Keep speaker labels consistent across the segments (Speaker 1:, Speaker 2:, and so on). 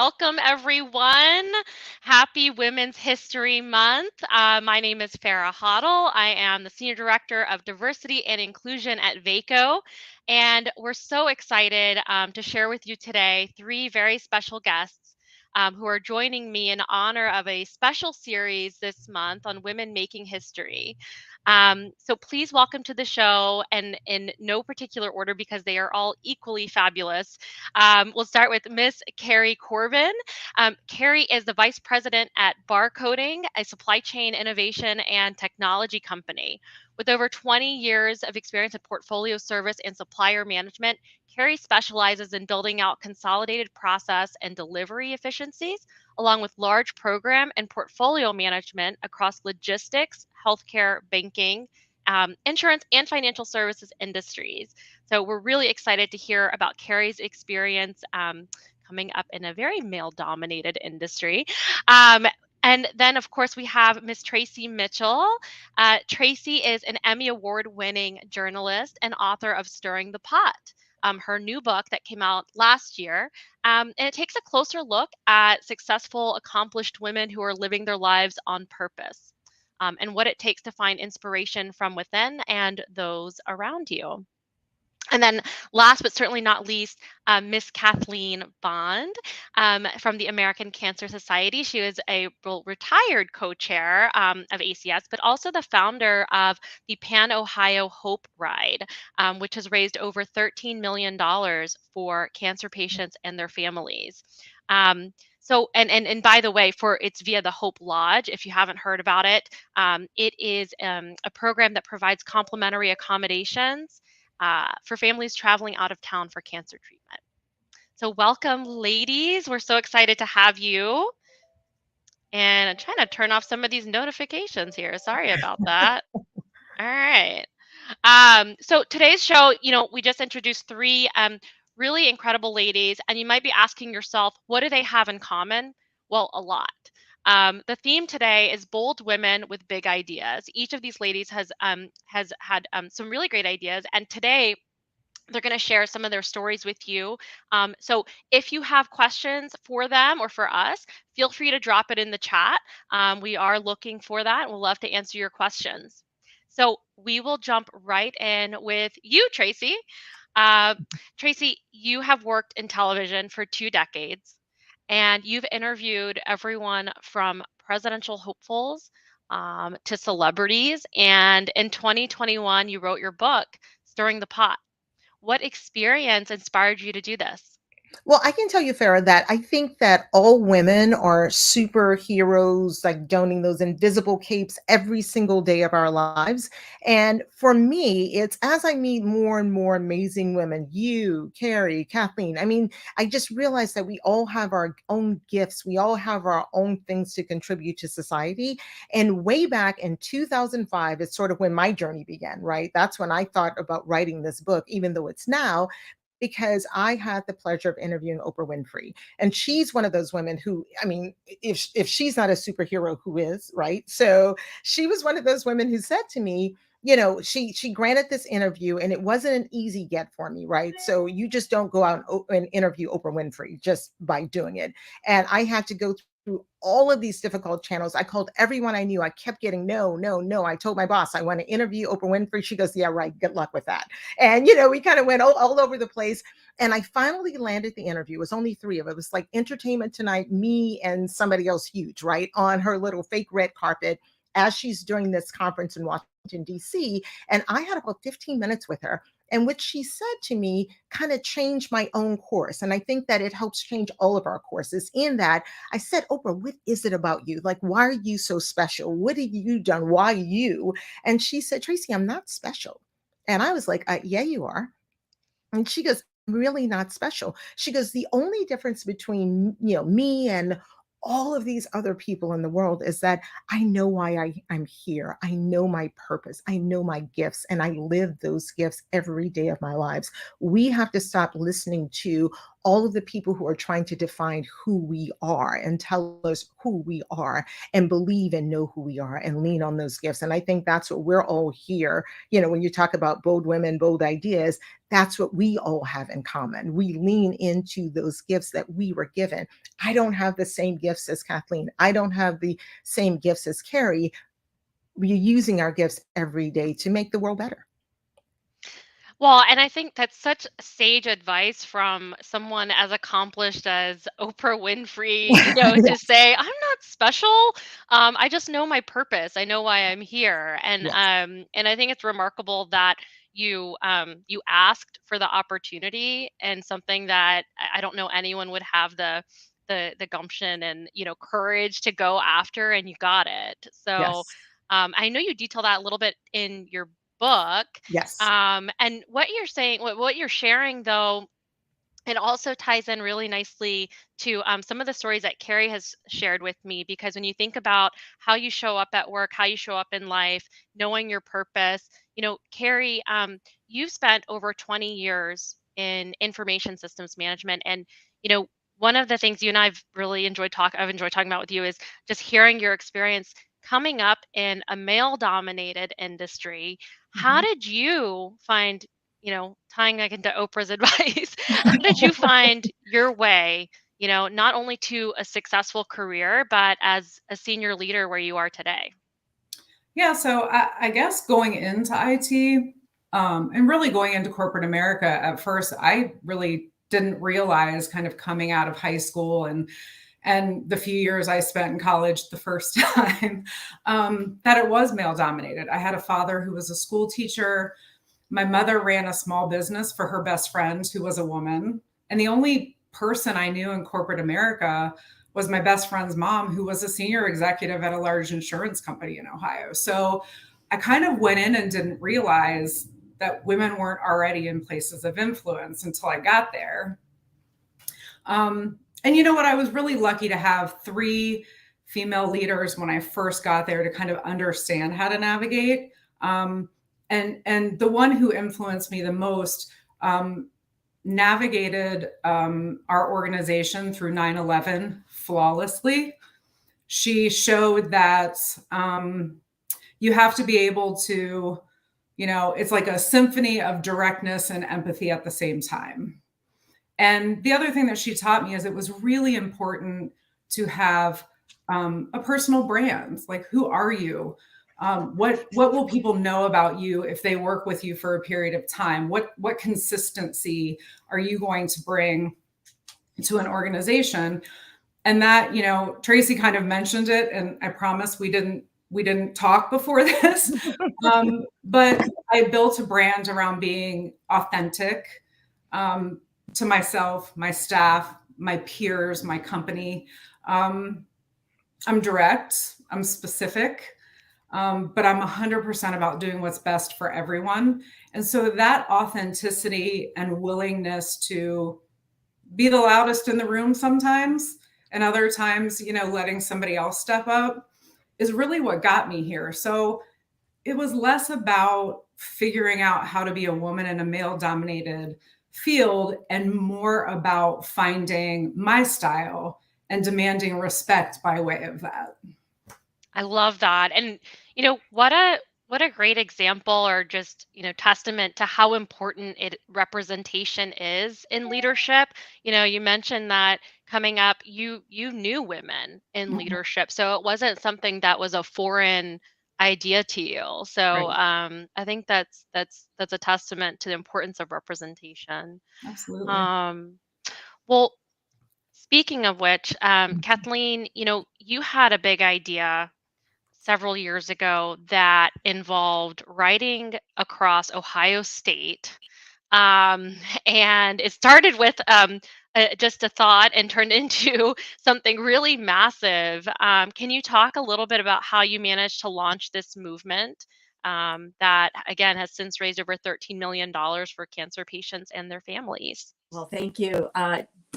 Speaker 1: Welcome, everyone. Happy Women's History Month. My name is Farah Hoddle. I am the Senior Director of Diversity and Inclusion at VACO, and we're so excited to share with you today three very special guests who are joining me in honor of a special series this month on women making history. So please welcome to the show, and in no particular order because they are all equally fabulous. We'll start with Miss Carrie Corbin. Carrie is the Vice President at Barcoding, a supply chain innovation and technology company. With over 20 years of experience in portfolio service and supplier management, Carrie specializes in building out consolidated process and delivery efficiencies, along with large program and portfolio management across logistics, healthcare, banking, insurance, and financial services industries. So we're really excited to hear about Carrie's experience coming up in a very male-dominated industry. And then, of course, we have Miss Tracy Mitchell. Tracy is an Emmy Award-winning journalist and author of Stirring the Pot, her new book that came out last year. And it takes a closer look at successful, accomplished women who are living their lives on purpose, and what it takes to find inspiration from within and those around you. And then last but certainly not least, Miss Kathleen Bond from the American Cancer Society. She was a retired co-chair of ACS, but also the founder of the Pan Ohio Hope Ride, which has raised over $13 million for cancer patients and their families. And by the way, it's via the Hope Lodge. If you haven't heard about it, it is a program that provides complimentary accommodations for families traveling out of town for cancer treatment. So welcome, ladies. We're so excited to have you. And I'm trying to turn off some of these notifications here. Sorry about that. All right. So today's show, we just introduced three really incredible ladies, and you might be asking yourself, what do they have in common? Well, a lot. The theme today is bold women with big ideas. Each of these ladies has had some really great ideas, and today they're going to share some of their stories with you. So if you have questions for them or for us, feel free to drop it in the chat. We are looking for that, and we'll love to answer your questions. So we will jump right in with you, Tracy. Uh, Tracy, you have worked in television for 2 decades, and you've interviewed everyone from presidential hopefuls to celebrities. And in 2021, you wrote your book, Stirring the Pot. What experience inspired you to do this?
Speaker 2: Well, I can tell you, Farah, that I think that all women are superheroes, like donning those invisible capes every single day of our lives. And for me, it's as I meet more and more amazing women, you, Carrie, Kathleen. I mean, I just realized that we all have our own gifts. We all have our own things to contribute to society. And way back in 2005, it's sort of when my journey began, right? That's when I thought about writing this book, even though it's now because I had the pleasure of interviewing Oprah Winfrey. And she's one of those women who, I mean, if she's not a superhero, who is, right? So she was one of those women who said to me, she granted this interview and it wasn't an easy get for me, right? So you just don't go out and interview Oprah Winfrey just by doing it. And I had to go through all of these difficult channels. I called everyone I knew. I kept getting no, no, no. I told my boss I want to interview Oprah Winfrey. She goes, yeah, right. Good luck with that. And we kind of went all over the place. And I finally landed the interview. It was only three of us. It was like Entertainment Tonight, me and somebody else huge, right? On her little fake red carpet as she's doing this conference in Washington, D.C. And I had about 15 minutes with her. And what she said to me kind of changed my own course. And I think that it helps change all of our courses in that I said, Oprah, what is it about you? Like, why are you so special? What have you done? Why you? And she said, Tracy, I'm not special. And I was like, yeah, you are. And she goes, I'm really not special. She goes, the only difference between, me and all of these other people in the world is that I know why I'm here. I know my purpose. I know my gifts, and I live those gifts every day of my lives. We have to stop listening to all of the people who are trying to define who we are and tell us who we are and believe and know who we are and lean on those gifts. And I think that's what we're all here. When you talk about bold women, bold ideas, that's what we all have in common. We lean into those gifts that we were given. I don't have the same gifts as Kathleen. I don't have the same gifts as Carrie. We're using our gifts every day to make the world better.
Speaker 1: Well, and I think that's such sage advice from someone as accomplished as Oprah Winfrey,
Speaker 2: Yeah.
Speaker 1: to say, I'm not special. I just know my purpose. I know why I'm here.
Speaker 2: Yes.
Speaker 1: And I think it's remarkable that you asked for the opportunity, and something that I don't know anyone would have the gumption and courage to go after, and you got it. So
Speaker 2: Yes.
Speaker 1: I know you detail that a little bit in your book.
Speaker 2: Yes.
Speaker 1: And what you're saying, what you're sharing, though, it also ties in really nicely to some of the stories that Carrie has shared with me. Because when you think about how you show up at work, how you show up in life, knowing your purpose, Carrie, you've spent over 20 years in information systems management, and you know, one of the things you and I've enjoyed talking about with you is just hearing your experience coming up in a male-dominated industry. How
Speaker 2: Mhm.
Speaker 1: did you find, tying like into Oprah's advice, how did you find your way, not only to a successful career, but as a senior leader where you are today?
Speaker 3: Yeah, so I guess going into IT, and really going into corporate America at first, I really didn't realize, kind of coming out of high school and the few years I spent in college the first time, that it was male dominated. I had a father who was a school teacher. My mother ran a small business for her best friend, who was a woman. And the only person I knew in corporate America was my best friend's mom, who was a senior executive at a large insurance company in Ohio. So I kind of went in and didn't realize that women weren't already in places of influence until I got there. And you know what? I was really lucky to have three female leaders when I first got there to kind of understand how to navigate. And the one who influenced me the most navigated our organization through 9/11 flawlessly. She showed that you have to be able to, it's like a symphony of directness and empathy at the same time. And the other thing that she taught me is it was really important to have a personal brand. Like, who are you? What will people know about you if they work with you for a period of time? What consistency are you going to bring to an organization? And that, Tracy kind of mentioned it, and I promise we didn't talk before this, but I built a brand around being authentic, to myself, my staff, my peers, my company. I'm direct, I'm specific, but I'm 100% about doing what's best for everyone. And so that authenticity and willingness to be the loudest in the room sometimes, and other times, letting somebody else step up, is really what got me here. So it was less about figuring out how to be a woman in a male dominated field and more about finding my style and demanding respect by way of that.
Speaker 1: I love that. And what a great example, or just, testament to how important representation is in leadership. You mentioned that coming up, you knew women in
Speaker 3: Mhm.
Speaker 1: leadership. So it wasn't something that was a foreign idea to you. So
Speaker 3: Right.
Speaker 1: I think that's a testament to the importance of representation.
Speaker 3: Absolutely.
Speaker 1: Um, well, speaking of which, Kathleen, you had a big idea several years ago that involved riding across Ohio State. Um, and it started with just a thought and turned into something really massive. Can you talk a little bit about how you managed to launch this movement that, again, has since raised over $13 million for cancer patients and their families?
Speaker 4: Well, thank you.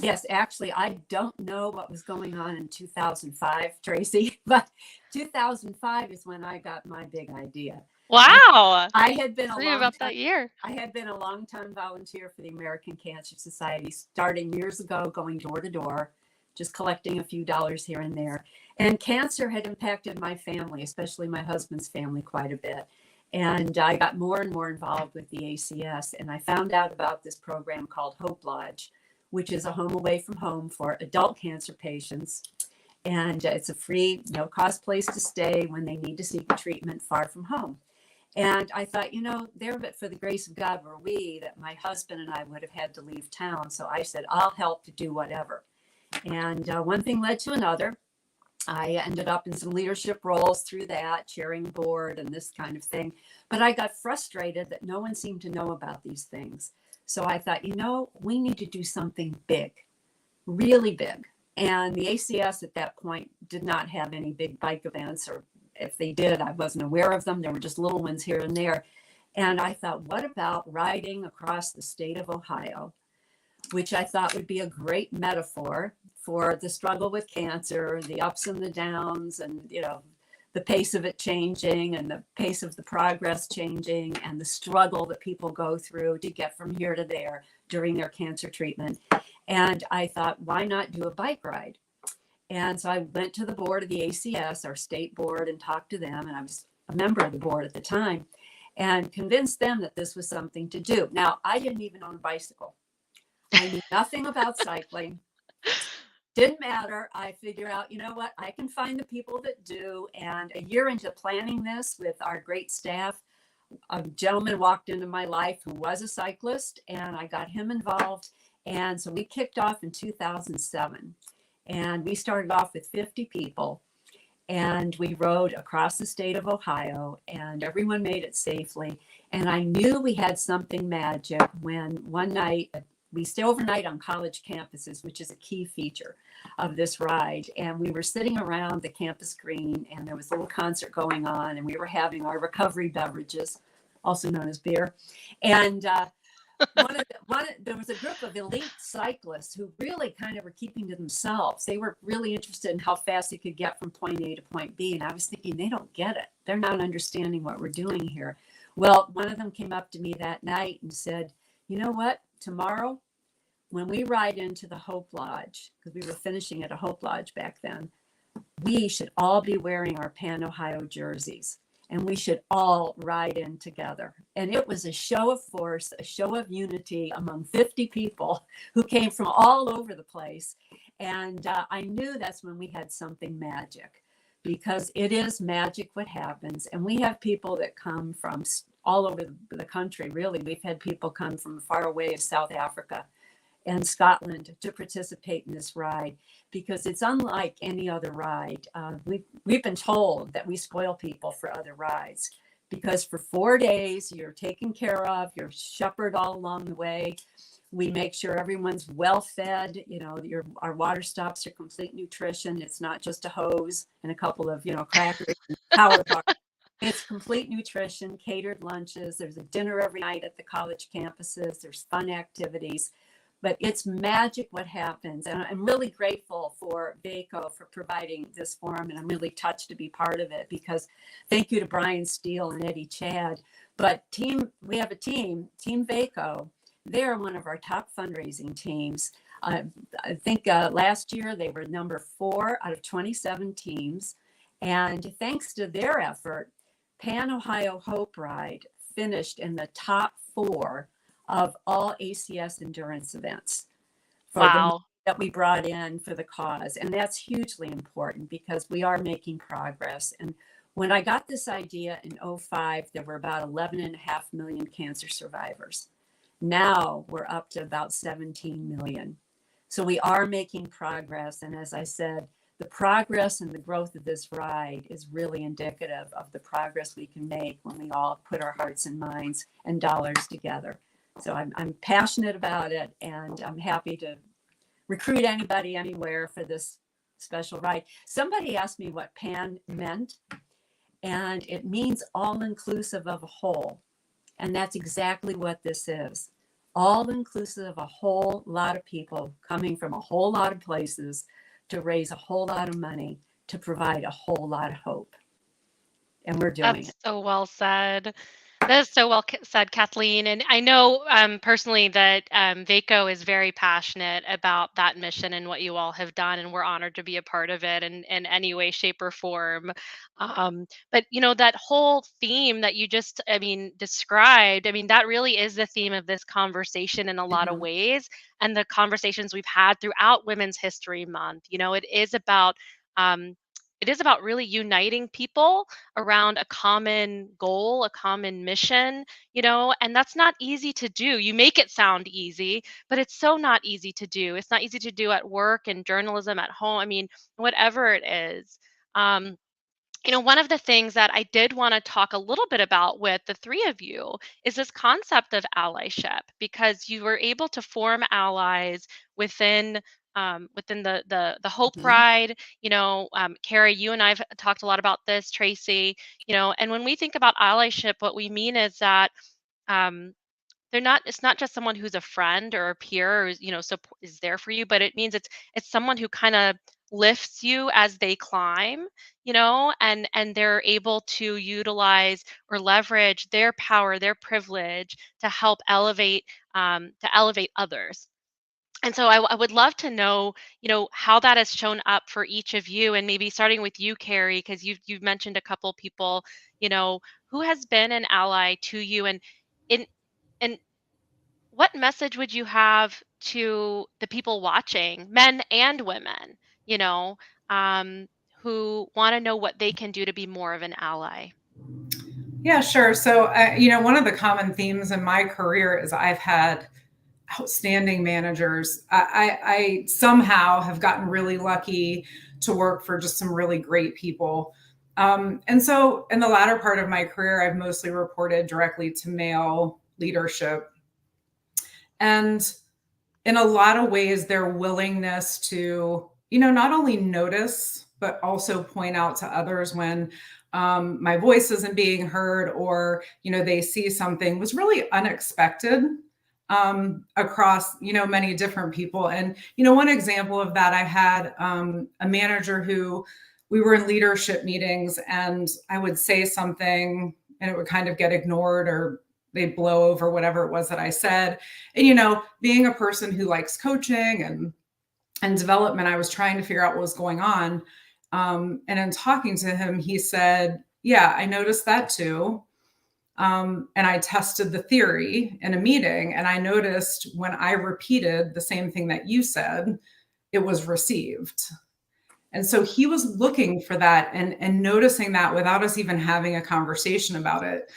Speaker 4: Yes, actually, I don't know what was going on in 2005, Tracy, but 2005 is when I got my big idea.
Speaker 1: Wow.
Speaker 4: I had been a
Speaker 1: Tell me
Speaker 4: long
Speaker 1: about
Speaker 4: time
Speaker 1: that year.
Speaker 4: I had been a long-time volunteer for the American Cancer Society, starting years ago, going door to door, just collecting a few dollars here and there. And cancer had impacted my family, especially my husband's family, quite a bit. And I got more and more involved with the ACS. And I found out about this program called Hope Lodge, which is a home away from home for adult cancer patients. And it's a free, no cost place to stay when they need to seek treatment far from home. And I thought, there but for the grace of God were we, that my husband and I would have had to leave town. So I said, I'll help to do whatever. And one thing led to another. I ended up in some leadership roles through that, chairing the board and this kind of thing. But I got frustrated that no one seemed to know about these things. So I thought, we need to do something big, really big. And the ACS at that point did not have any big bike events, or if they did, I wasn't aware of them. There were just little ones here and there. And I thought, what about riding across the state of Ohio, which I thought would be a great metaphor for the struggle with cancer, the ups and the downs, and, the pace of it changing and the pace of the progress changing and the struggle that people go through to get from here to there during their cancer treatment. And I thought, why not do a bike ride? And so I went to the board of the ACS, our state board, and talked to them. And I was a member of the board at the time, and convinced them that this was something to do. Now, I didn't even own a bicycle. I knew nothing about cycling. Didn't matter. I figured out, what, I can find the people that do. And a year into planning this with our great staff, a gentleman walked into my life who was a cyclist, and I got him involved. And so we kicked off in 2007. And we started off with 50 people, and we rode across the state of Ohio, and everyone made it safely. And I knew we had something magic when one night, we stay overnight on college campuses, which is a key feature of this ride. And we were sitting around the campus green, and there was a little concert going on, and we were having our recovery beverages, also known as beer. And there was a group of elite cyclists who really kind of were keeping to themselves. They were really interested in how fast they could get from point A to point B. And I was thinking, they don't get it. They're not understanding what we're doing here. Well, one of them came up to me that night and said, you know what, tomorrow, when we ride into the Hope Lodge, because we were finishing at a Hope Lodge back then, we should all be wearing our Pan Ohio jerseys. And we should all ride in together. And it was a show of force, a show of unity among 50 people who came from all over the place. And I knew that's when we had something magic, because it is magic what happens. And we have people that come from all over the country, really. We've had people come from far away as South Africa and Scotland to participate in this ride, because it's unlike any other ride. We've been told that we spoil people for other rides, because for 4 days you're taken care of, you're shepherded all along the way. We make sure everyone's well fed. Our water stops are complete nutrition. It's not just a hose and a couple of crackers and power bars. It's complete nutrition, catered lunches. There's a dinner every night at the college campuses. There's fun activities. But it's magic what happens. And I'm really grateful for VACO for providing this forum. And I'm really touched to be part of it, because thank you to Brian Steele and Eddie Chad. But we have a team, Team VACO. They're one of our top fundraising teams. I think last year they were number 4 out of 27 teams. And thanks to their effort, Pan Ohio Hope Ride finished in the top 4 of all ACS endurance events for the that we brought in for the cause. And that's hugely important, because we are making progress. And when I got this idea in 2005, there were about 11.5 million cancer survivors. Now we're up to about 17 million. So we are making progress. And as I said, the progress and the growth of this ride is really indicative of the progress we can make when we all put our hearts and minds and dollars together. So I'm passionate about it, and I'm happy to recruit anybody anywhere for this special ride. Somebody asked me what PAN meant, and it means all inclusive of a whole. And that's exactly what this is. All inclusive of a whole lot of people coming from a whole lot of places to raise a whole lot of money to provide a whole lot of hope. and we're doing
Speaker 1: That's
Speaker 4: it.
Speaker 1: so well said. That is so well said, Kathleen. And I know personally that VACO is very passionate about that mission and what you all have done, and we're honored to be a part of it in any way, shape, or form. But that whole theme that you just, described. That really is the theme of this conversation in a lot of
Speaker 4: Mhm.
Speaker 1: ways, and the conversations we've had throughout Women's History Month. Um, it is about really uniting people around a common goal, a common mission, and that's not easy to do. You make it sound easy, but it's so not easy to do. It's not easy to do at work and journalism at home. Whatever it is. Um, one of the things that I did want to talk a little bit about with the three of you is this concept of allyship, because you were able to form allies within the Hope
Speaker 4: Mhm.
Speaker 1: Ride. Carrie, you and I've talked a lot about this, Tracy. And when we think about allyship, what we mean is that um, it's not just someone who's a friend or a peer or is there for you, but it means it's someone who kind of lifts you as they climb, and they're able to utilize or leverage their power, their privilege to help elevate others. And so I would love to know, how that has shown up for each of you, and maybe starting with you, Carrie, because you've mentioned a couple people, you know, who has been an ally to you, in and what message would you have to the people watching, men and women, you know, um, who want to know what they can do to be more of an ally?
Speaker 3: Yeah, sure. So, one of the common themes in my career is I've had outstanding managers. I somehow have gotten really lucky to work for just some really great people. And so, in the latter part of my career, I've mostly reported directly to male leadership. And in a lot of ways, their willingness to, not only notice, but also point out to others when my voice isn't being heard, or, they see something was really unexpected across, many different people. And, one example of that, I had a manager who we were in leadership meetings and I would say something and it would kind of get ignored, or they'd blow over whatever it was that I said. And, being a person who likes coaching and development, I was trying to figure out what was going on. And in talking to him, he said, yeah, I noticed that too. And I tested the theory in a meeting, and I noticed when I repeated the same thing that you said, it was received. And so he was looking for that and noticing that without us even having a conversation about it.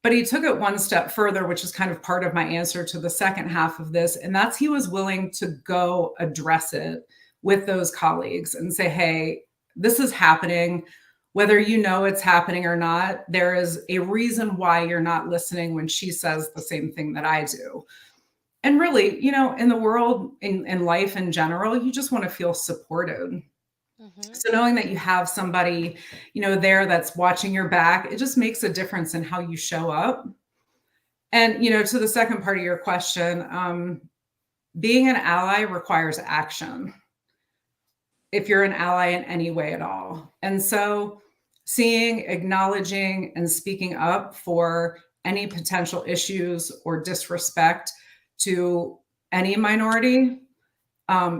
Speaker 3: But he took it one step further, which is kind of part of my answer to the second half of this. And that's he was willing to go address it with those colleagues and say, hey, this is happening. Whether you know it's happening or not, there is a reason why you're not listening when she says the same thing that I do. And really, in the world, in life in general, you just want to feel supported.
Speaker 1: Mm-hmm.
Speaker 3: So knowing that you have somebody, there that's watching your back, it just makes a difference in how you show up. And, to the second part of your question, being an ally requires action if you're an ally in any way at all. And so seeing, acknowledging, and speaking up for any potential issues or disrespect to any minority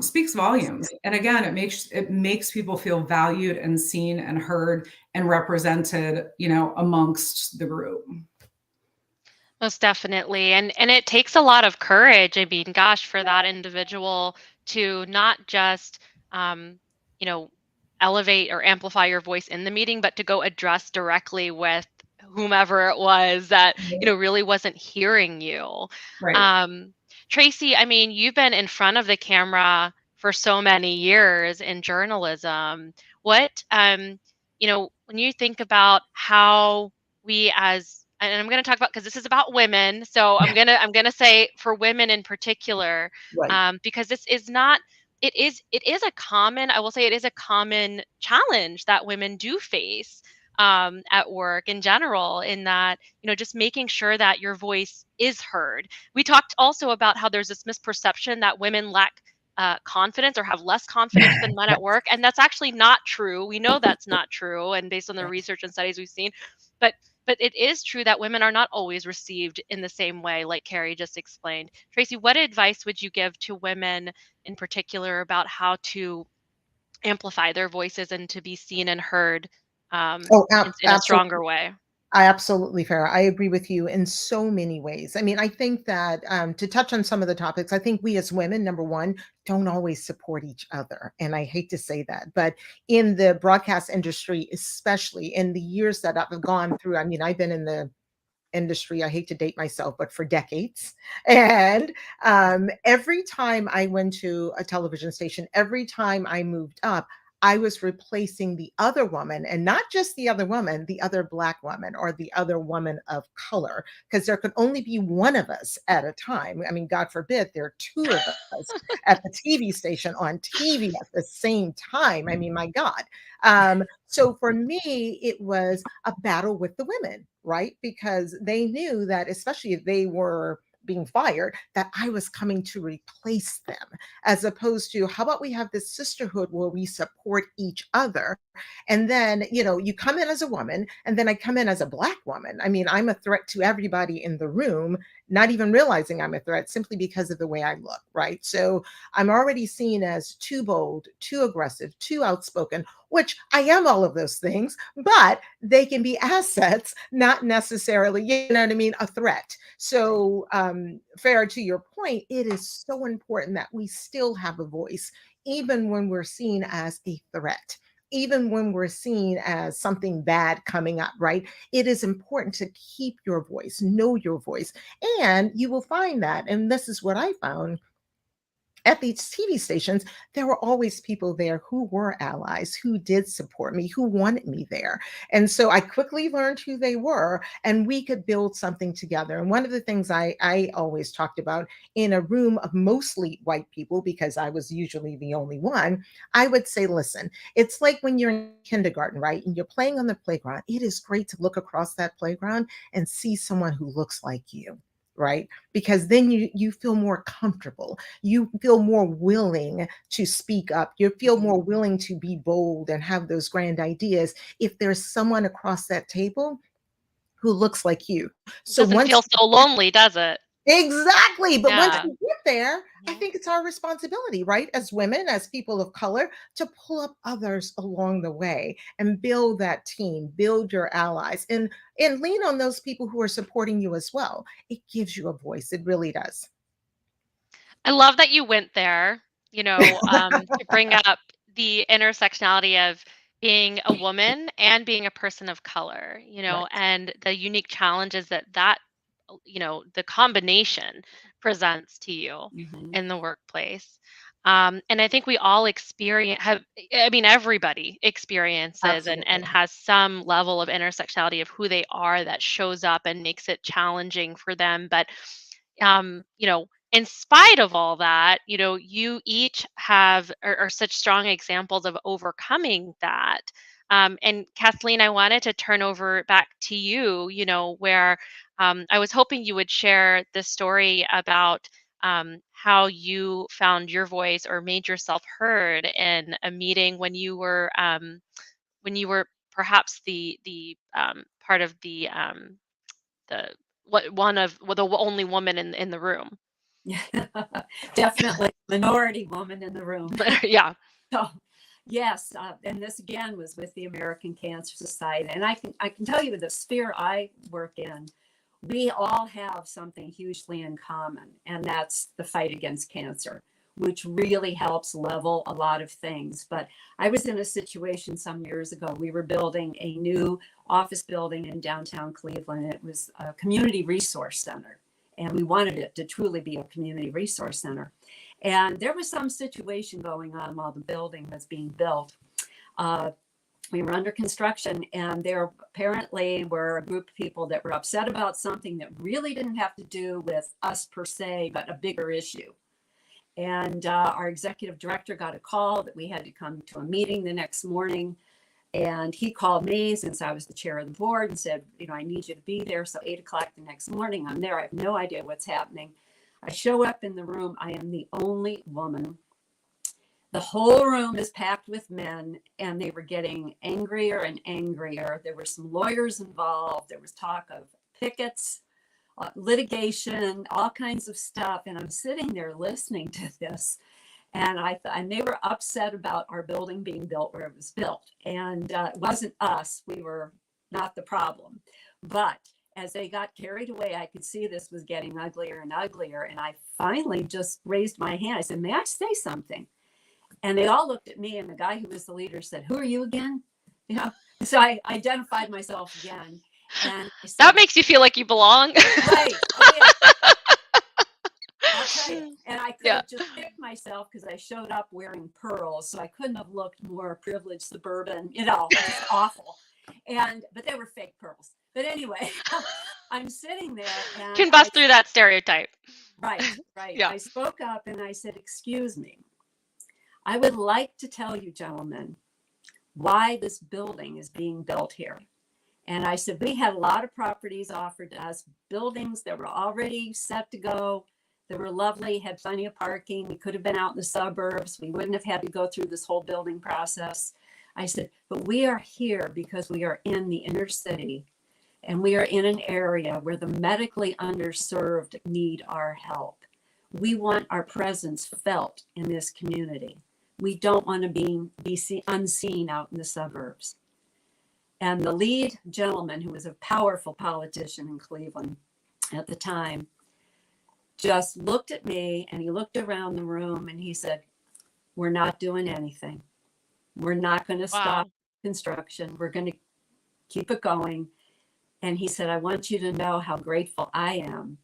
Speaker 3: speaks volumes. And again, it makes people feel valued and seen and heard and represented, amongst the group.
Speaker 1: Most definitely. And it takes a lot of courage. Gosh, for that individual to not just you know, elevate or amplify your voice in the meeting, but to go address directly with whomever it was that, really wasn't hearing you.
Speaker 3: Right.
Speaker 1: Um, Tracy, you've been in front of the camera for so many years in journalism. What when you think about how we as and I'm going to talk about, because this is about women, so I'm going to say for women in particular,
Speaker 2: Right.
Speaker 1: because this is not it is a common, I will say, it is a common challenge that women do face at work in general, in that, just making sure that your voice is heard. We talked also about how there's this misperception that women lack confidence or have less confidence than men at work. And that's actually not true. We know that's not true. And based on the research and studies we've seen, but it is true that women are not always received in the same way, like Carrie just explained. Tracy, what advice would you give to women in particular about how to amplify their voices and to be seen and heard
Speaker 2: Oh,
Speaker 1: in a stronger way?
Speaker 2: Absolutely, Farah. I agree with you in so many ways. I mean, I think that to touch on some of the topics, I think we as women, number one, don't always support each other. And I hate to say that, but in the broadcast industry, especially in the years that I've gone through, I mean, I've been in the industry, I hate to date myself, but for decades. And every time I went to a television station, every time I moved up, I was replacing the other woman, and not just the other woman, the other Black woman or the other woman of color, because there could only be one of us at a time. I mean, God forbid, there are two of us at the TV station on TV at the same time. I mean, my God. So for me, it was a battle with the women, right? Because they knew that, especially if they were being fired, that I was coming to replace them, as opposed to how about we have this sisterhood where we support each other. And then, you come in as a woman, and then I come in as a Black woman. I mean, I'm a threat to everybody in the room, not even realizing I'm a threat simply because of the way I look, right? So I'm already seen as too bold, too aggressive, too outspoken, which I am all of those things, but they can be assets, not necessarily, you know what I mean, a threat. So, Farah, to your point, it is so important that we still have a voice, even when we're seen as a threat. Even when we're seen as something bad coming up, right? It is important to keep your voice, know your voice. And you will find that, and this is what I found at these TV stations, there were always people there who were allies, who did support me, who wanted me there. And so I quickly learned who they were, and we could build something together. And one of the things I always talked about in a room of mostly white people, because I was usually the only one, I would say, listen, it's like when you're in kindergarten, right? And you're playing on the playground. It is great to look across that playground and see someone who looks like you, right? Because then you feel more comfortable, you feel more willing to speak up, you feel more willing to be bold and have those grand ideas if there's someone across that table who looks like you.
Speaker 1: It
Speaker 2: So
Speaker 1: doesn't
Speaker 2: once
Speaker 1: feel so lonely, does it?
Speaker 2: Exactly. But once
Speaker 1: Yeah.
Speaker 2: we get there, I
Speaker 1: Mhm.
Speaker 2: think it's our responsibility, right? As women, as people of color, to pull up others along the way and build that team, build your allies, and lean on those people who are supporting you as well. It gives you a voice. It really does.
Speaker 1: I love that you went there, to bring up the intersectionality of being a woman and being a person of color,
Speaker 2: Right.
Speaker 1: and the unique challenges that the combination presents to you
Speaker 4: Mhm.
Speaker 1: in the workplace. And I think we all I mean, everybody experiences and
Speaker 2: Absolutely.
Speaker 1: has some level of intersectionality of who they are that shows up and makes it challenging for them. But, in spite of all that, you each are such strong examples of overcoming that. And Kathleen, I wanted to turn over back to you, where I was hoping you would share the story about how you found your voice or made yourself heard in a meeting when you were perhaps the part of the what one of well, the only woman in the room.
Speaker 4: Yeah, definitely minority woman in the room.
Speaker 1: Yeah.
Speaker 4: So, yes, and this again was with the American Cancer Society, and I can tell you the sphere I work in, we all have something hugely in common, and that's the fight against cancer, which really helps level a lot of things. But I was in a situation some years ago. We were building a new office building in downtown Cleveland. It was a community resource center, and we wanted it to truly be a community resource center. And there was some situation going on while the building was being built. Uh, we were under construction, and there apparently were a group of people that were upset about something that really didn't have to do with us per se, but a bigger issue. And our executive director got a call that we had to come to a meeting the next morning. And he called me, since I was the chair of the board, and said, I need you to be there. So 8 o'clock the next morning, I'm there. I have no idea what's happening. I show up in the room. I am the only woman The whole room is packed with men, and they were getting angrier and angrier. There were some lawyers involved. There was talk of pickets, litigation, all kinds of stuff. And I'm sitting there listening to this, and and they were upset about our building being built where it was built. And it wasn't us; we were not the problem. But as they got carried away, I could see this was getting uglier and uglier. And I finally just raised my hand. I said, "May I say something?" And they all looked at me, and the guy who was the leader said, "Who are you again?" You know, so I identified myself again. And I said,
Speaker 1: That makes you feel like you belong.
Speaker 4: right. Oh, yeah. I'll tell you. And I could have just picked myself because I showed up wearing pearls. So I couldn't have looked more privileged suburban, you know, just awful. But they were fake pearls. But anyway, I'm sitting there and
Speaker 1: Can bust through that stereotype.
Speaker 4: Right.
Speaker 1: Yeah.
Speaker 4: I spoke up and I said, "Excuse me. I would like to tell you, gentlemen, why this building is being built here." And I said, we had a lot of properties offered to us, buildings that were already set to go. They were lovely, had plenty of parking. We could have been out in the suburbs. We wouldn't have had to go through this whole building process. I said, but we are here because we are in the inner city, and we are in an area where the medically underserved need our help. We want our presence felt in this community. We don't want to be unseen out in the suburbs. And the lead gentleman, who was a powerful politician in Cleveland at the time, just looked at me, and he looked around the room, and he said, "We're not doing anything. We're not going to stop construction. We're going to keep it going." And he said, "I want you to know how grateful I am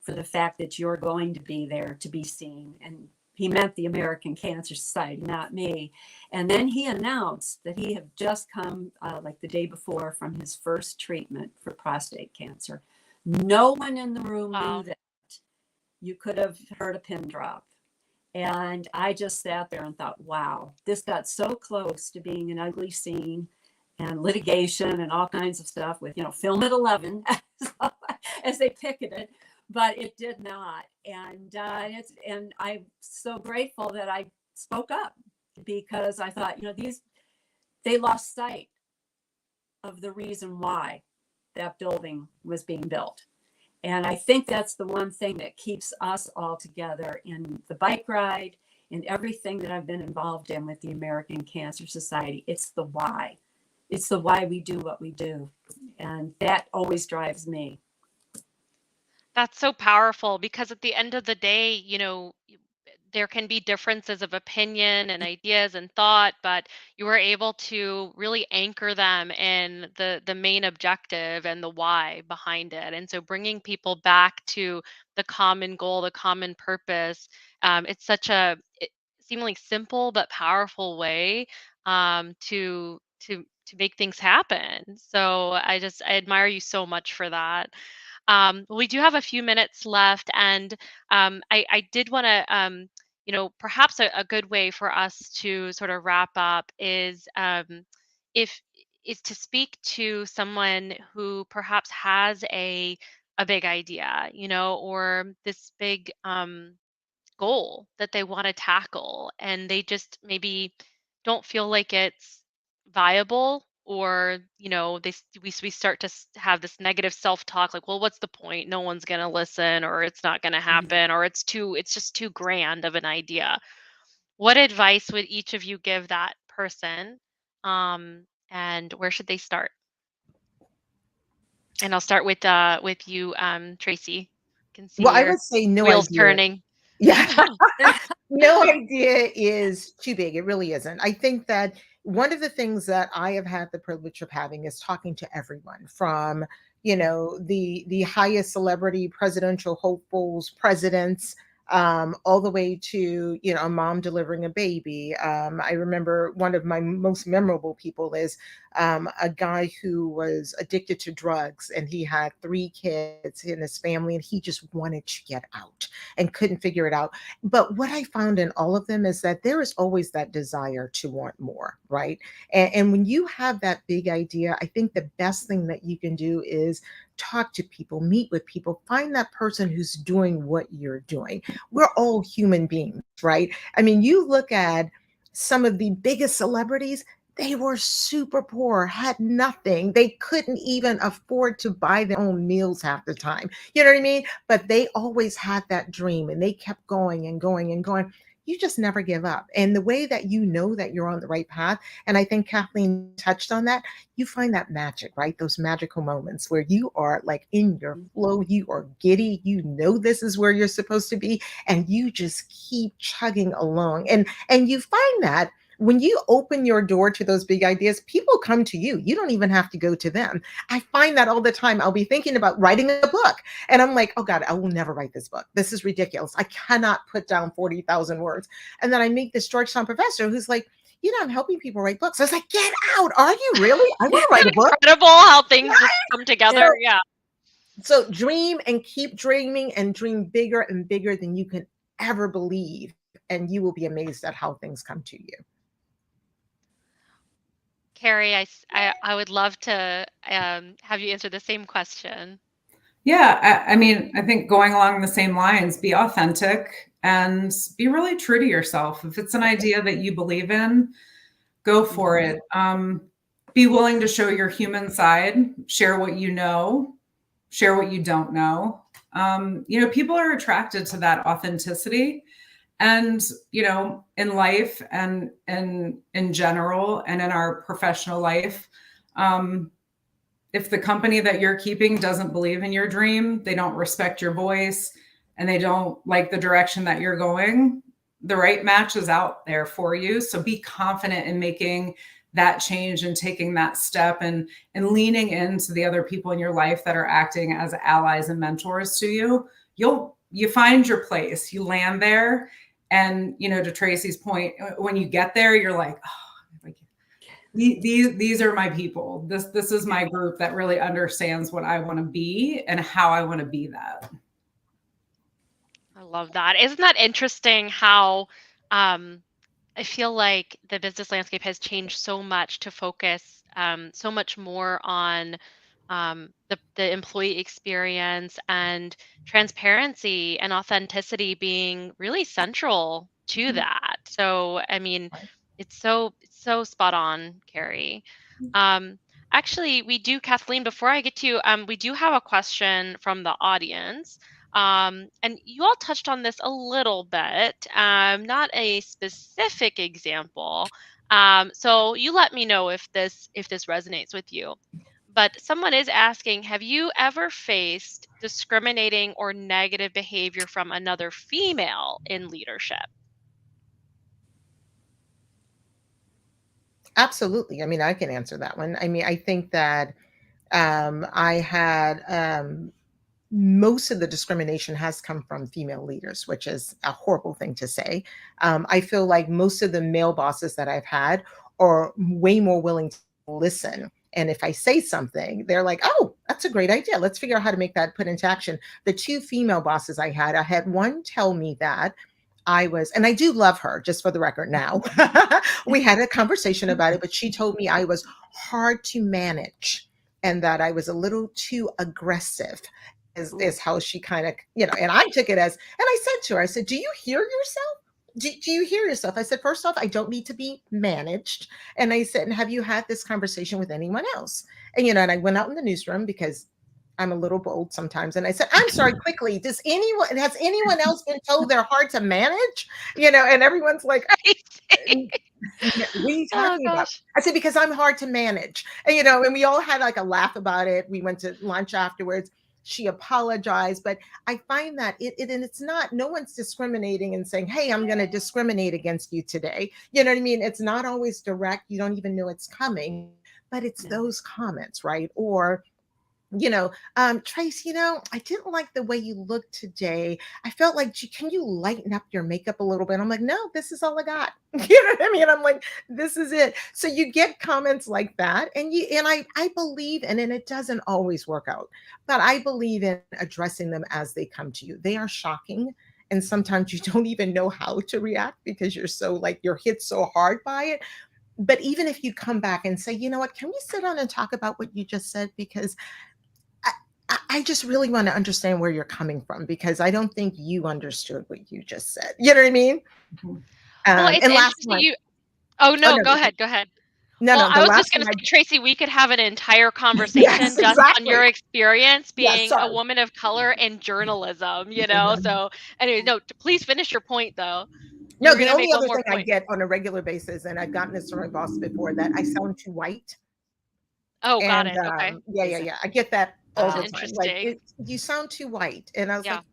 Speaker 4: for the fact that you're going to be there to be seen." And he meant the American Cancer Society, not me. And then he announced that he had just come like the day before from his first treatment for prostate cancer. No one in the room knew that. You could have heard a pin drop. And I just sat there and thought, wow, this got so close to being an ugly scene and litigation and all kinds of stuff with, you know, film at 11 as they picketed, but it did not. And I'm so grateful that I spoke up, because I thought, you know, they lost sight of the reason why that building was being built. And I think that's the one thing that keeps us all together in the bike ride, in everything that I've been involved in with the American Cancer Society. It's the why. It's the why we do what we do. And that always drives me.
Speaker 1: That's so powerful, because at the end of the day, you know, there can be differences of opinion and ideas and thought, but you were able to really anchor them in the main objective and the why behind it. And so bringing people back to the common goal, the common purpose, it's such a seemingly simple but powerful way to make things happen. So I admire you so much for that. We do have a few minutes left, and I did want to, you know, perhaps a good way for us to sort of wrap up if is to speak to someone who perhaps has a big idea, you know, or this big goal that they want to tackle, and they just maybe don't feel like it's viable, or you know we start to have this negative self-talk, like, well, what's the point, no one's going to listen, or it's not going to happen, or it's just too grand of an idea. What advice would each of you give that person, and where should they start? And I'll start with you, Tracy. Can see
Speaker 2: Well, I
Speaker 1: your
Speaker 2: would say no
Speaker 1: wheels
Speaker 2: idea.
Speaker 1: turning.
Speaker 2: Yeah. No idea is too big. It really isn't. I think that one of the things that I have had the privilege of having is talking to everyone from, you know, the highest celebrity presidential hopefuls, presidents, all the way to, you know, a mom delivering a baby. I remember one of my most memorable people is a guy who was addicted to drugs, and he had 3 kids in his family, and he just wanted to get out and couldn't figure it out. But what I found in all of them is that there is always that desire to want more, right? And when you have that big idea, I think the best thing that you can do is talk to people, meet with people, find that person who's doing what you're doing. We're all human beings, right? I mean, you look at some of the biggest celebrities, they were super poor, had nothing. They couldn't even afford to buy their own meals half the time. You know what I mean? But they always had that dream and they kept going and going and going. You just never give up. And the way that you know that you're on the right path, and I think Kathleen touched on that, you find that magic, right? Those magical moments where you are like in your flow, you are giddy, you know this is where you're supposed to be, and you just keep chugging along. And you find that when you open your door to those big ideas, people come to you. You don't even have to go to them. I find that all the time. I'll be thinking about writing a book and I'm like, oh God, I will never write this book. This is ridiculous. I cannot put down 40,000 words. And then I meet this Georgetown professor who's like, you know, I'm helping people write books. I was like, get out. Are you really? I want to write a book.
Speaker 1: Incredible how things just come together. Yeah.
Speaker 2: So dream and keep dreaming and dream bigger and bigger than you can ever believe. And you will be amazed at how things come to you.
Speaker 1: Carrie, I would love to have you answer the same question.
Speaker 3: Yeah, I mean, I think going along the same lines, be authentic and be really true to yourself. If it's an idea that you believe in, go for it. Be willing to show your human side, share what you know, share what you don't know. You know, people are attracted to that authenticity. And, you know, in life and in general and in our professional life, if the company that you're keeping doesn't believe in your dream, they don't respect your voice, and they don't like the direction that you're going, the right match is out there for you. So be confident in making that change and taking that step and leaning into the other people in your life that are acting as allies and mentors to you. You find your place, you land there. And, you know, to Tracy's point, when you get there, you're like, oh, like these are my people. This is my group that really understands what I want to be and how I want to be that.
Speaker 1: I love that. Isn't that interesting how I feel like the business landscape has changed so much to focus so much more on the employee experience and transparency and authenticity being really central to that. So, I mean, it's so spot on, Carrie. Actually, we do, Kathleen, before I get to you, we do have a question from the audience. And you all touched on this a little bit, not a specific example. So you let me know if this resonates with you. But someone is asking, have you ever faced discriminating or negative behavior from another female in leadership?
Speaker 2: Absolutely. I mean, I can answer that one. I mean, I think that I had most of the discrimination has come from female leaders, which is a horrible thing to say. I feel like most of the male bosses that I've had are way more willing to listen. And if I say something, they're like, oh, that's a great idea. Let's figure out how to make that put into action. The two female bosses I had one tell me that I was, and I do love her, just for the record now. We had a conversation about it, but she told me I was hard to manage and that I was a little too aggressive. Is how she kind of, you know, and I took it as, and I said to her, I said, do you hear yourself? Do you hear yourself? I said, first off, I don't need to be managed. And I said, and have you had this conversation with anyone else? And, you know, and I went out in the newsroom because I'm a little bold sometimes. And I said, I'm sorry, quickly, has anyone else been told they're hard to manage? You know, and everyone's like, what are you talking about? I said, because I'm hard to manage. And, you know, and we all had like a laugh about it. We went to lunch afterwards. She apologized, but I find that and it's not, no one's discriminating and saying, hey, I'm going to discriminate against you today. You know what I mean? It's not always direct. You don't even know it's coming, but it's those comments, right? Or, you know, Trace, you know, I didn't like the way you look today. I felt like, can you lighten up your makeup a little bit? I'm like, no, this is all I got. You know what I mean? I'm like, this is it. So you get comments like that. And I believe, and it doesn't always work out, but I believe in addressing them as they come to you. They are shocking. And sometimes you don't even know how to react because you're so like, you're hit so hard by it. But even if you come back and say, you know what, can we sit down and talk about what you just said? Because I just really want to understand where you're coming from, because I don't think you understood what you just said. You know what I mean?
Speaker 3: Mhm.
Speaker 1: Well, it's
Speaker 2: And last
Speaker 1: interesting
Speaker 2: one.
Speaker 1: you Oh,
Speaker 2: Oh
Speaker 1: no,
Speaker 2: no,
Speaker 1: go ahead, go ahead.
Speaker 2: no,
Speaker 1: Well,
Speaker 2: no.
Speaker 1: I
Speaker 2: The
Speaker 1: was
Speaker 2: last
Speaker 1: just gonna
Speaker 2: one.
Speaker 1: say, Tracy, we could have an entire
Speaker 2: Yes,
Speaker 1: conversation just on
Speaker 2: exactly.
Speaker 1: your experience
Speaker 2: Yeah,
Speaker 1: being a
Speaker 2: sorry.
Speaker 1: woman of color in journalism,
Speaker 2: Mhm.
Speaker 1: So anyway, no, please finish your point though. You
Speaker 2: No,
Speaker 1: were
Speaker 2: the
Speaker 1: gonna
Speaker 2: only
Speaker 1: make one
Speaker 2: other
Speaker 1: more
Speaker 2: thing I
Speaker 1: point.
Speaker 2: get on a regular basis, and I've gotten this from my boss before, that I sound too white.
Speaker 1: Oh, got
Speaker 2: And
Speaker 1: it. Okay.
Speaker 2: yeah, yeah,
Speaker 4: Is it?
Speaker 2: yeah. I get that all
Speaker 1: That's
Speaker 2: the
Speaker 4: Wow.
Speaker 2: time. Like,
Speaker 1: interesting.
Speaker 2: you sound too white. And I was
Speaker 1: Yeah.
Speaker 2: like,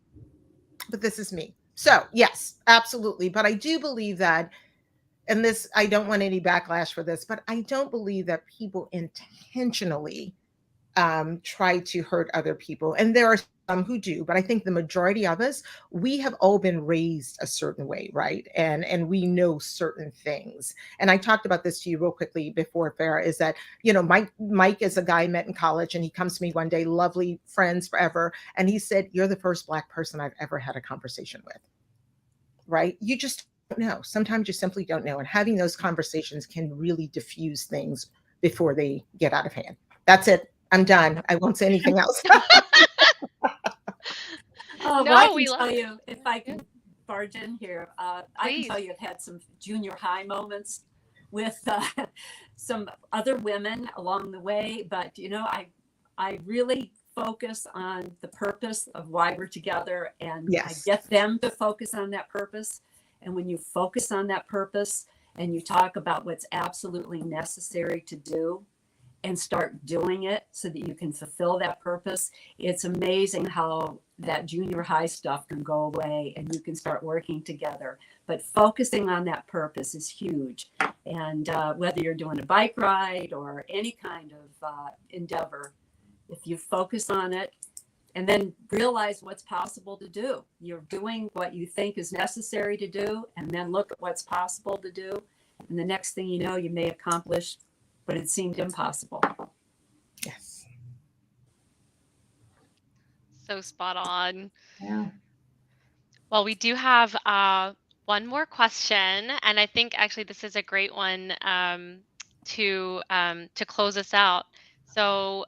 Speaker 2: but this is me. So yes, absolutely. But I do believe that, and this, I don't want any backlash for this, but I don't believe that people intentionally try to hurt other people. And there are some who do, but I think the majority of us, we have all been raised a certain way, right? And we know certain things. And I talked about this to you real quickly before, Farah, is that, Mike is a guy I met in college, and he comes to me one day, lovely friends forever, and he said, "You're the first Black person I've ever had a conversation with." Right? You just don't know. Sometimes you simply don't know. And having those conversations can really diffuse things before they get out of hand. That's it. I'm done. I won't say anything else.
Speaker 4: Oh, well, I
Speaker 1: No,
Speaker 4: can
Speaker 1: we love
Speaker 4: tell
Speaker 1: it.
Speaker 4: you, if I
Speaker 1: Yeah,
Speaker 4: can barge in here, I can
Speaker 1: please.
Speaker 4: tell you I've had some junior high moments with some other women along the way, but I really focus on the purpose of why we're together, and I
Speaker 2: Yes.
Speaker 4: get them to focus on that purpose. And when you focus on that purpose and you talk about what's absolutely necessary to do, and start doing it so that you can fulfill that purpose, it's amazing how that junior high stuff can go away and you can start working together. But focusing on that purpose is huge. And whether you're doing a bike ride or any kind of endeavor, if you focus on it and then realize what's possible to do, you're doing what you think is necessary to do, and then look at what's possible to do. And the next thing you know, you may accomplish but it seemed impossible.
Speaker 2: Yes.
Speaker 1: So spot on.
Speaker 3: Yeah.
Speaker 1: Well, we do have one more question, and I think actually this is a great one to close us out. So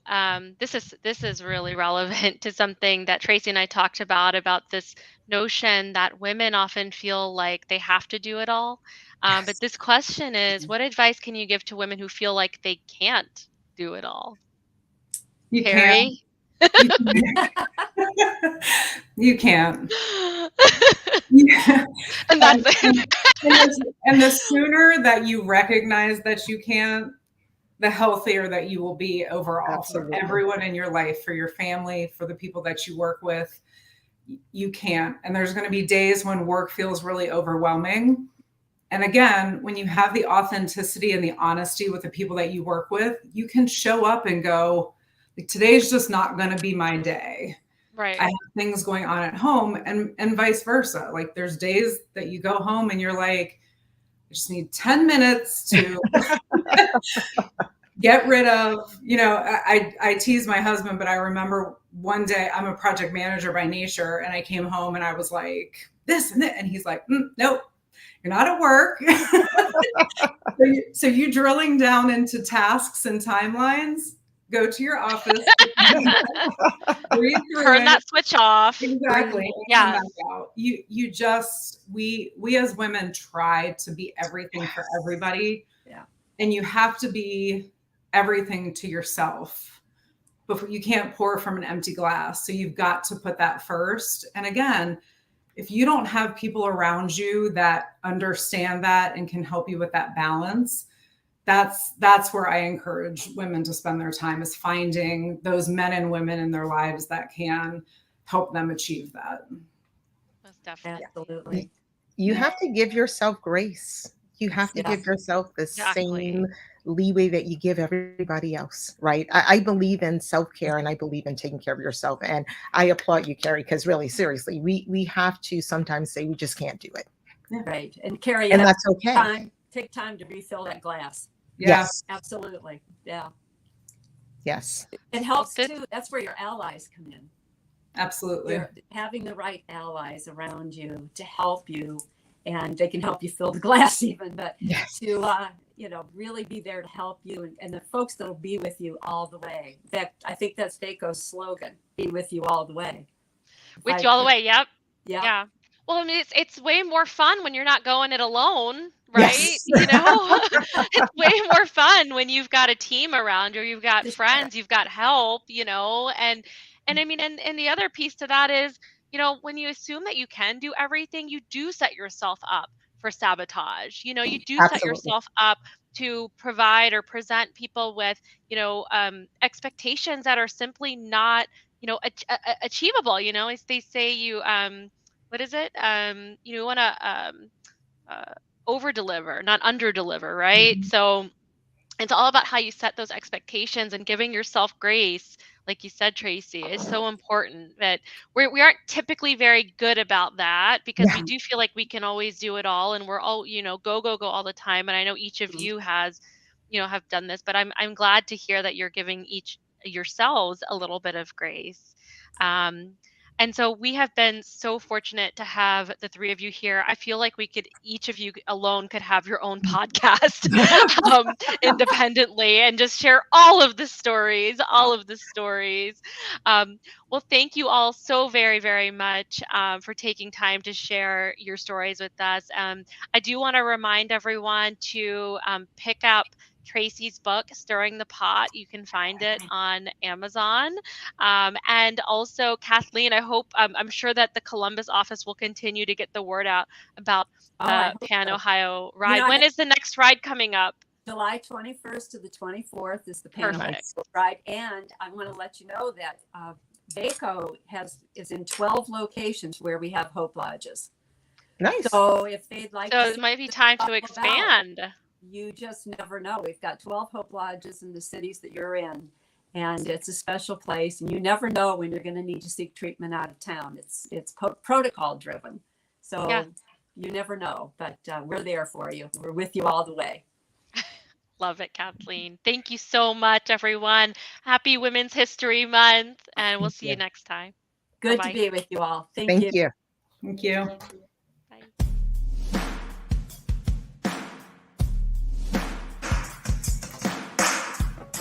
Speaker 1: this is really relevant to something that Tracy and I talked about this notion that women often feel like they have to do it all. But
Speaker 2: Yes.
Speaker 1: this question is, what advice can you give to women who feel like they can't do it all?
Speaker 3: You can.
Speaker 1: Carrie?
Speaker 3: You can. You can. Yeah.
Speaker 1: And that's
Speaker 3: And,
Speaker 1: it.
Speaker 3: and the sooner that you recognize that you can't, the healthier that you will be overall for
Speaker 2: Absolutely.
Speaker 3: everyone in your life, for your family, for the people that you work with. You can't. And there's going to be days when work feels really overwhelming. And again, when you have the authenticity and the honesty with the people that you work with, you can show up and go, like, today's just not going to be my day.
Speaker 1: Right.
Speaker 3: I have things going on at home, and vice versa. Like, there's days that you go home and you're like, I just need 10 minutes to get rid of, I tease my husband, but I remember one day, I'm a project manager by nature, and I came home and I was like, this and that. And he's like, nope, you're not at work. So you drilling down into tasks and timelines, go to your office, breathe through
Speaker 1: Turn
Speaker 3: it.
Speaker 1: that switch off.
Speaker 3: Exactly. And
Speaker 1: Yeah.
Speaker 3: come back out. You just, we as women try to be everything for everybody.
Speaker 4: Yeah.
Speaker 3: And you have to be everything to yourself. Before, you can't pour from an empty glass. So you've got to put that first. And again, if you don't have people around you that understand that and can help you with that balance, that's where I encourage women to spend their time, is finding those men and women in their lives that can help them achieve that.
Speaker 1: Most definitely.
Speaker 4: Absolutely.
Speaker 2: You have to give yourself grace. You have to
Speaker 4: Yeah.
Speaker 2: give yourself the
Speaker 1: Exactly.
Speaker 2: same leeway that you give everybody else, right? I believe in self-care, and I believe in taking care of yourself. And I applaud you, Carrie, because really, seriously, we have to sometimes say we just can't do it.
Speaker 4: Right. And Carrie,
Speaker 2: And that's okay.
Speaker 4: take time to refill that glass.
Speaker 3: Yeah.
Speaker 2: Yes.
Speaker 4: Absolutely. Yeah.
Speaker 2: Yes.
Speaker 4: It helps
Speaker 1: Good.
Speaker 4: too. That's where your allies come in.
Speaker 3: Absolutely.
Speaker 4: You're having the right allies around you to help you and they can help you fill the glass even, but
Speaker 2: Yes.
Speaker 4: to, really be there to help you, and the folks that'll be with you all the way. I think that's VACO's slogan, be with you all the way.
Speaker 1: With you all the way. Yep.
Speaker 4: Yeah.
Speaker 1: Yeah. Well, I mean, it's way more fun when you're not going it alone, right?
Speaker 2: Yes.
Speaker 1: It's way more fun when you've got a team around you, you've got friends, you've got help, and I mean, and the other piece to that is, when you assume that you can do everything, you do set yourself up for sabotage. You do set
Speaker 2: Absolutely.
Speaker 1: yourself up to provide or present people with, expectations that are simply not, achievable. As they say, what is it? You want to over deliver, not under deliver, right?
Speaker 2: Mhm.
Speaker 1: So it's all about how you set those expectations, and giving yourself grace, like you said, Tracy, is so important. That we aren't typically very good about that, because
Speaker 2: Yeah.
Speaker 1: we do feel like we can always do it all, and we're all, go all the time. And I know each of you have done this, but I'm glad to hear that you're giving each yourselves a little bit of grace. And so we have been so fortunate to have the three of you here. I feel like each of you alone could have your own podcast independently, and just share all of the stories. Well, thank you all so very, very much for taking time to share your stories with us. I do want to remind everyone to pick up Tracy's book, Stirring the Pot. You can find it on Amazon. And also, Kathleen, I'm sure that the Columbus office will continue to get the word out about the Pan Ohio ride. When is the next ride coming up?
Speaker 4: July 21st to the 24th is the Pan Ohio
Speaker 1: Perfect.
Speaker 4: ride. And I want to let you know that VACO is in 12 locations where we have Hope Lodges.
Speaker 2: Nice.
Speaker 4: So if they'd like
Speaker 1: So it might be time to expand.
Speaker 4: You just never know. We've got 12 Hope Lodges in the cities that you're in, and it's a special place, and you never know when you're going to need to seek treatment out of town. It's protocol driven, so
Speaker 1: Yeah.
Speaker 4: You never know, but we're there for you. We're with you all the way.
Speaker 1: Love it, Kathleen. Thank you so much, everyone. Happy Women's History Month, and we'll see you next time.
Speaker 4: Good
Speaker 1: Bye-bye.
Speaker 4: to be with you all. Thank
Speaker 2: Thank
Speaker 4: you.
Speaker 2: you.
Speaker 3: Thank you.